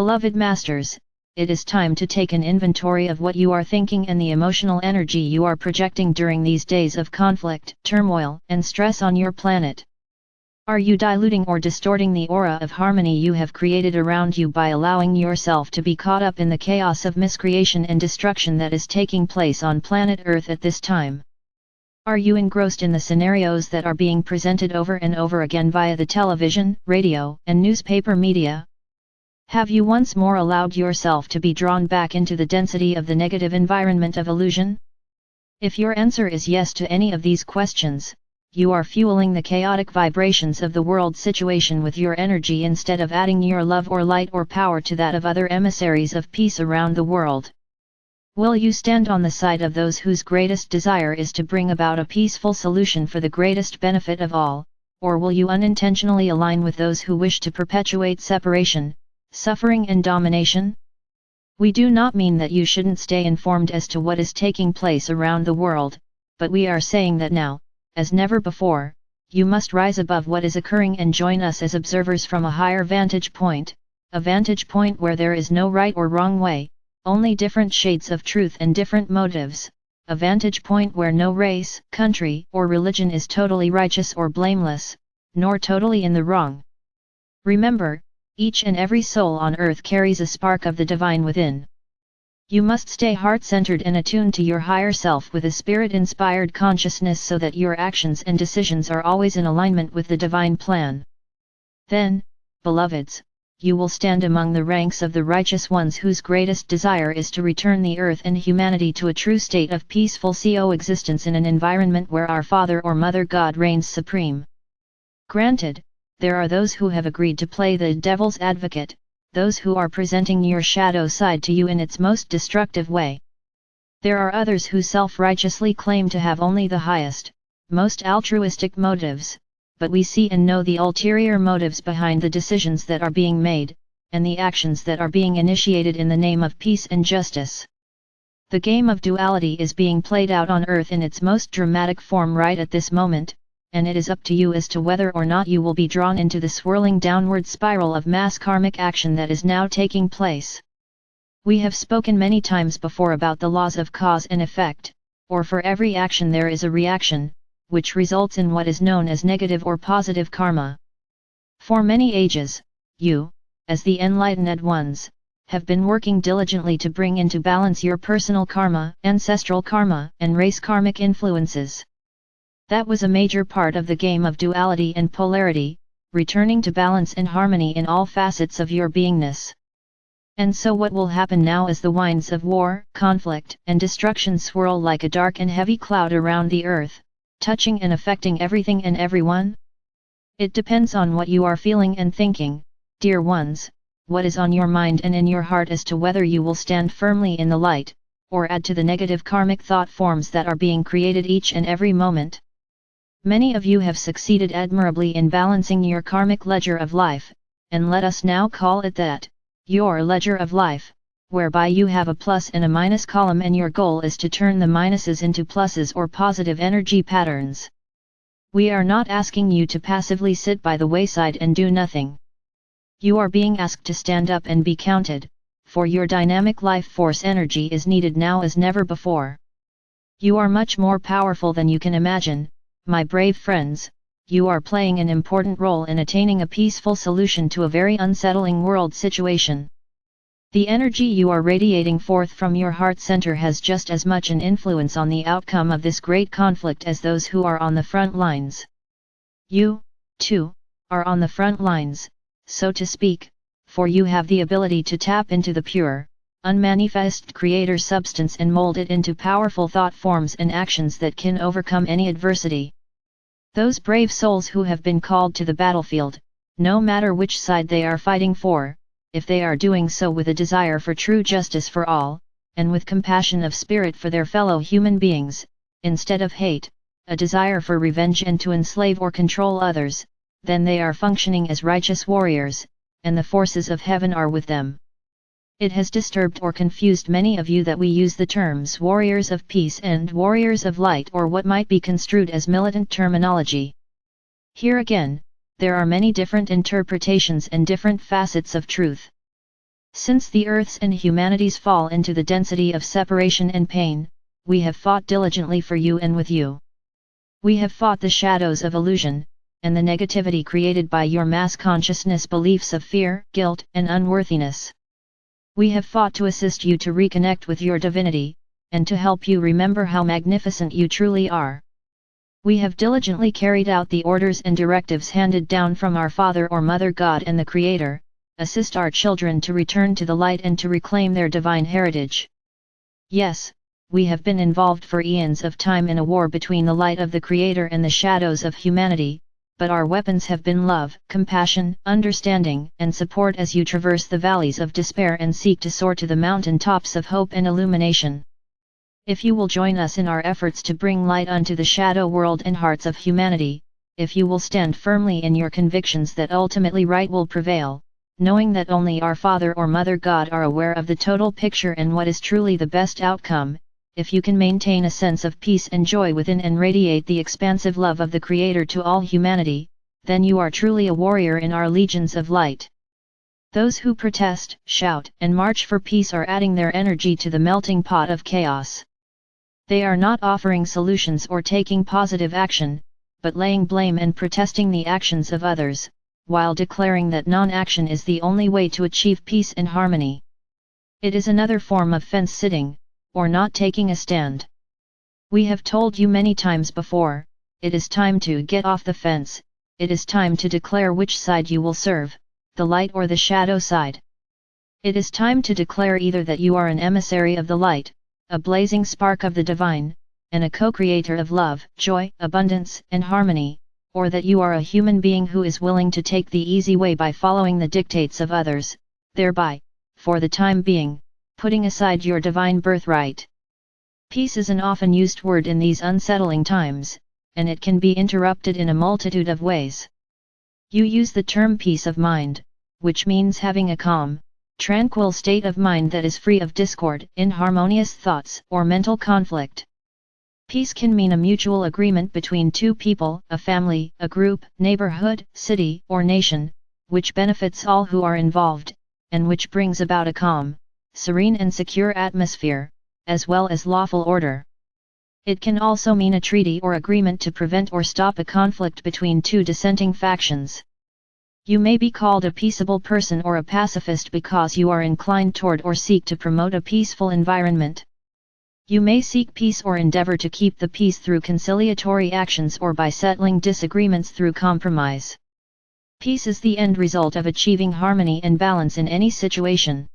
Beloved Masters, it is time to take an inventory of what you are thinking and the emotional energy you are projecting during these days of conflict, turmoil, and stress on your planet. Are you diluting or distorting the aura of harmony you have created around you by allowing yourself to be caught up in the chaos of miscreation and destruction that is taking place on planet Earth at this time? Are you engrossed in the scenarios that are being presented over and over again via the television, radio, and newspaper media? Have you once more allowed yourself to be drawn back into the density of the negative environment of illusion? If your answer is yes to any of these questions, you are fueling the chaotic vibrations of the world situation with your energy instead of adding your love or light or power to that of other emissaries of peace around the world. Will you stand on the side of those whose greatest desire is to bring about a peaceful solution for the greatest benefit of all, or will you unintentionally align with those who wish to perpetuate separation, suffering and domination? We do not mean that you shouldn't stay informed as to what is taking place around the world, but we are saying that now, as never before, you must rise above what is occurring and join us as observers from a higher vantage point, a vantage point where there is no right or wrong way, only different shades of truth and different motives, a vantage point where no race, country, or religion is totally righteous or blameless, nor totally in the wrong. Remember, each and every soul on earth carries a spark of the divine within. You must stay heart-centered and attuned to your higher self with a spirit-inspired consciousness so that your actions and decisions are always in alignment with the divine plan. Then, beloveds, you will stand among the ranks of the righteous ones whose greatest desire is to return the earth and humanity to a true state of peaceful coexistence in an environment where our Father or Mother God reigns supreme. Granted, there are those who have agreed to play the devil's advocate, those who are presenting your shadow side to you in its most destructive way. There are others who self-righteously claim to have only the highest, most altruistic motives, but we see and know the ulterior motives behind the decisions that are being made, and the actions that are being initiated in the name of peace and justice. The game of duality is being played out on Earth in its most dramatic form right at this moment, and it is up to you as to whether or not you will be drawn into the swirling downward spiral of mass karmic action that is now taking place. We have spoken many times before about the laws of cause and effect, or for every action there is a reaction, which results in what is known as negative or positive karma. For many ages, you, as the enlightened ones, have been working diligently to bring into balance your personal karma, ancestral karma, and race karmic influences. That was a major part of the game of duality and polarity, returning to balance and harmony in all facets of your beingness. And so what will happen now as the winds of war, conflict, and destruction swirl like a dark and heavy cloud around the earth, touching and affecting everything and everyone? It depends on what you are feeling and thinking, dear ones, what is on your mind and in your heart as to whether you will stand firmly in the light, or add to the negative karmic thought forms that are being created each and every moment. Many of you have succeeded admirably in balancing your karmic ledger of life, and let us now call it that, your ledger of life, whereby you have a plus and a minus column and your goal is to turn the minuses into pluses or positive energy patterns. We are not asking you to passively sit by the wayside and do nothing. You are being asked to stand up and be counted, for your dynamic life force energy is needed now as never before. You are much more powerful than you can imagine, my brave friends. You are playing an important role in attaining a peaceful solution to a very unsettling world situation. The energy you are radiating forth from your heart center has just as much an influence on the outcome of this great conflict as those who are on the front lines. You, too, are on the front lines, so to speak, for you have the ability to tap into the pure, unmanifest creator substance and mold it into powerful thought forms and actions that can overcome any adversity. Those brave souls who have been called to the battlefield, no matter which side they are fighting for, if they are doing so with a desire for true justice for all, and with compassion of spirit for their fellow human beings, instead of hate, a desire for revenge and to enslave or control others, then they are functioning as righteous warriors, and the forces of heaven are with them. It has disturbed or confused many of you that we use the terms warriors of peace and warriors of light or what might be construed as militant terminology. Here again, there are many different interpretations and different facets of truth. Since the Earth's and humanity's fall into the density of separation and pain, we have fought diligently for you and with you. We have fought the shadows of illusion, and the negativity created by your mass consciousness beliefs of fear, guilt, and unworthiness. We have fought to assist you to reconnect with your divinity, and to help you remember how magnificent you truly are. We have diligently carried out the orders and directives handed down from our Father or Mother God and the Creator, assist our children to return to the light and to reclaim their divine heritage. Yes, we have been involved for eons of time in a war between the light of the Creator and the shadows of humanity, but our weapons have been love, compassion, understanding, and support as you traverse the valleys of despair and seek to soar to the mountain tops of hope and illumination. If you will join us in our efforts to bring light unto the shadow world and hearts of humanity, if you will stand firmly in your convictions that ultimately right will prevail, knowing that only our Father or Mother God are aware of the total picture and what is truly the best outcome, if you can maintain a sense of peace and joy within and radiate the expansive love of the Creator to all humanity, then you are truly a warrior in our legions of light. Those who protest, shout, and march for peace are adding their energy to the melting pot of chaos. They are not offering solutions or taking positive action, but laying blame and protesting the actions of others, while declaring that non-action is the only way to achieve peace and harmony. It is another form of fence-sitting, or not taking a stand. We have told you many times before, it is time to get off the fence, it is time to declare which side you will serve, the light or the shadow side. It is time to declare either that you are an emissary of the light, a blazing spark of the divine, and a co-creator of love, joy, abundance, and harmony, or that you are a human being who is willing to take the easy way by following the dictates of others, thereby, for the time being, putting aside your divine birthright. Peace is an often used word in these unsettling times, and it can be interrupted in a multitude of ways. You use the term peace of mind, which means having a calm, tranquil state of mind that is free of discord, inharmonious thoughts, or mental conflict. Peace can mean a mutual agreement between two people, a family, a group, neighborhood, city, or nation, which benefits all who are involved, and which brings about a calm, serene and secure atmosphere, as well as lawful order. It can also mean a treaty or agreement to prevent or stop a conflict between two dissenting factions. You may be called a peaceable person or a pacifist because you are inclined toward or seek to promote a peaceful environment. You may seek peace or endeavor to keep the peace through conciliatory actions or by settling disagreements through compromise. Peace is the end result of achieving harmony and balance in any situation.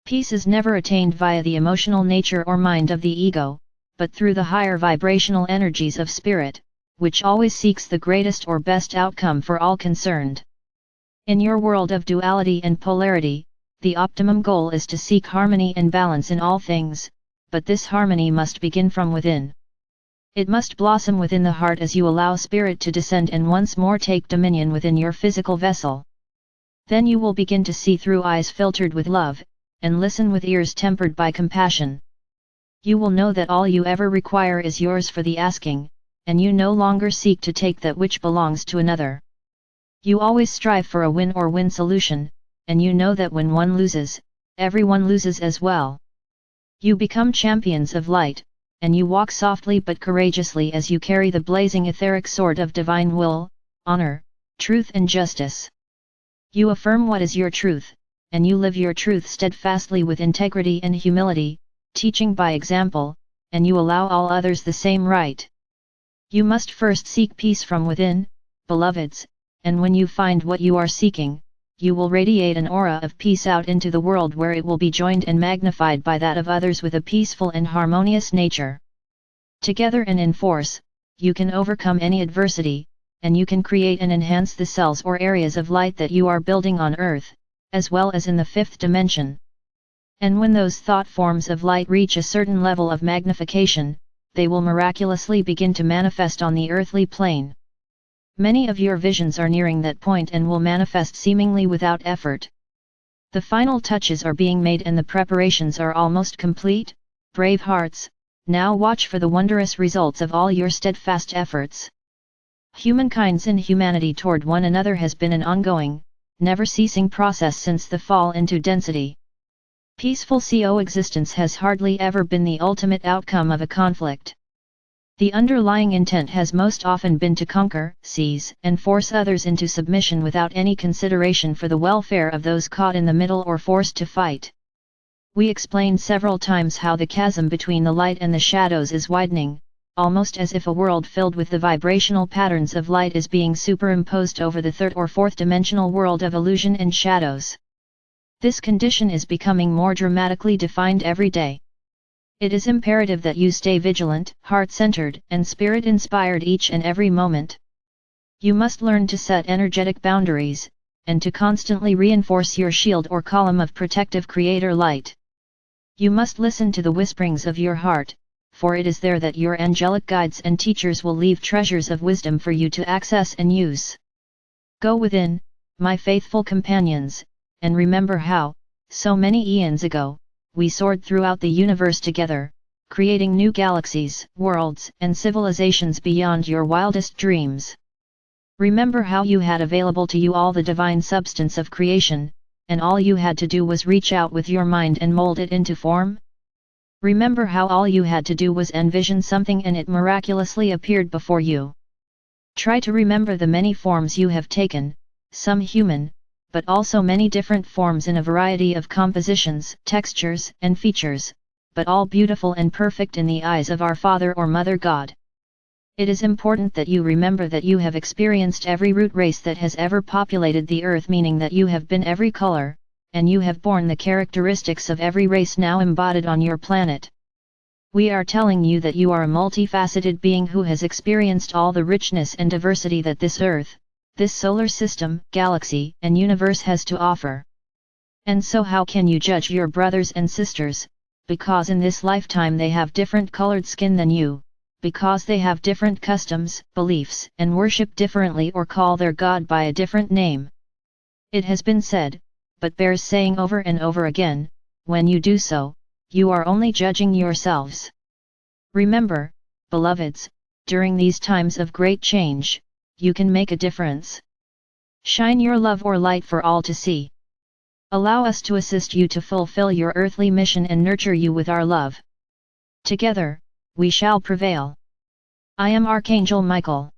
Peace is never attained via the emotional nature or mind of the ego, but through the higher vibrational energies of spirit, which always seeks the greatest or best outcome for all concerned. In your world of duality and polarity, the optimum goal is to seek harmony and balance in all things, but this harmony must begin from within. It must blossom within the heart as you allow spirit to descend and once more take dominion within your physical vessel. Then you will begin to see through eyes filtered with love, and listen with ears tempered by compassion. You will know that all you ever require is yours for the asking, and you no longer seek to take that which belongs to another. You always strive for a win or win solution, and you know that when one loses, everyone loses as well. You become champions of light, and you walk softly but courageously as you carry the blazing etheric sword of divine will, honor, truth and justice. You affirm what is your truth, and you live your truth steadfastly with integrity and humility, teaching by example, and you allow all others the same right. You must first seek peace from within, beloveds, and when you find what you are seeking, you will radiate an aura of peace out into the world where it will be joined and magnified by that of others with a peaceful and harmonious nature. Together and in force, you can overcome any adversity, and you can create and enhance the cells or areas of light that you are building on Earth, as well as in the fifth dimension. And when those thought forms of light reach a certain level of magnification, they will miraculously begin to manifest on the earthly plane. Many of your visions are nearing that point and will manifest seemingly without effort. The final touches are being made and the preparations are almost complete. Brave hearts, now watch for the wondrous results of all your steadfast efforts. Humankind's inhumanity toward one another has been an ongoing, never-ceasing process since the fall into density. Peaceful coexistence has hardly ever been the ultimate outcome of a conflict. The underlying intent has most often been to conquer, seize, and force others into submission without any consideration for the welfare of those caught in the middle or forced to fight. We explained several times how the chasm between the light and the shadows is widening, almost as if a world filled with the vibrational patterns of light is being superimposed over the third or fourth dimensional world of illusion and shadows. This condition is becoming more dramatically defined every day. It is imperative that you stay vigilant, heart-centered, and spirit-inspired each and every moment. You must learn to set energetic boundaries, and to constantly reinforce your shield or column of protective creator light. You must listen to the whisperings of your heart, for it is there that your angelic guides and teachers will leave treasures of wisdom for you to access and use. Go within, my faithful companions, and remember how, so many eons ago, we soared throughout the universe together, creating new galaxies, worlds, and civilizations beyond your wildest dreams. Remember how you had available to you all the divine substance of creation, and all you had to do was reach out with your mind and mold it into form? Remember how all you had to do was envision something and it miraculously appeared before you. Try to remember the many forms you have taken, some human, but also many different forms in a variety of compositions, textures, and features, but all beautiful and perfect in the eyes of our Father or Mother God. It is important that you remember that you have experienced every root race that has ever populated the earth, meaning that you have been every color, and you have borne the characteristics of every race now embodied on your planet. We are telling you that you are a multifaceted being who has experienced all the richness and diversity that this earth, this solar system, galaxy, and universe has to offer. And so how can you judge your brothers and sisters, because in this lifetime they have different colored skin than you? Because they have different customs, beliefs, and worship differently or call their God by a different name. It has been said, but bears saying over and over again, when you do so, you are only judging yourselves. Remember, beloveds, during these times of great change, you can make a difference. Shine your love or light for all to see. Allow us to assist you to fulfill your earthly mission and nurture you with our love. Together, we shall prevail. I am Archangel Michael.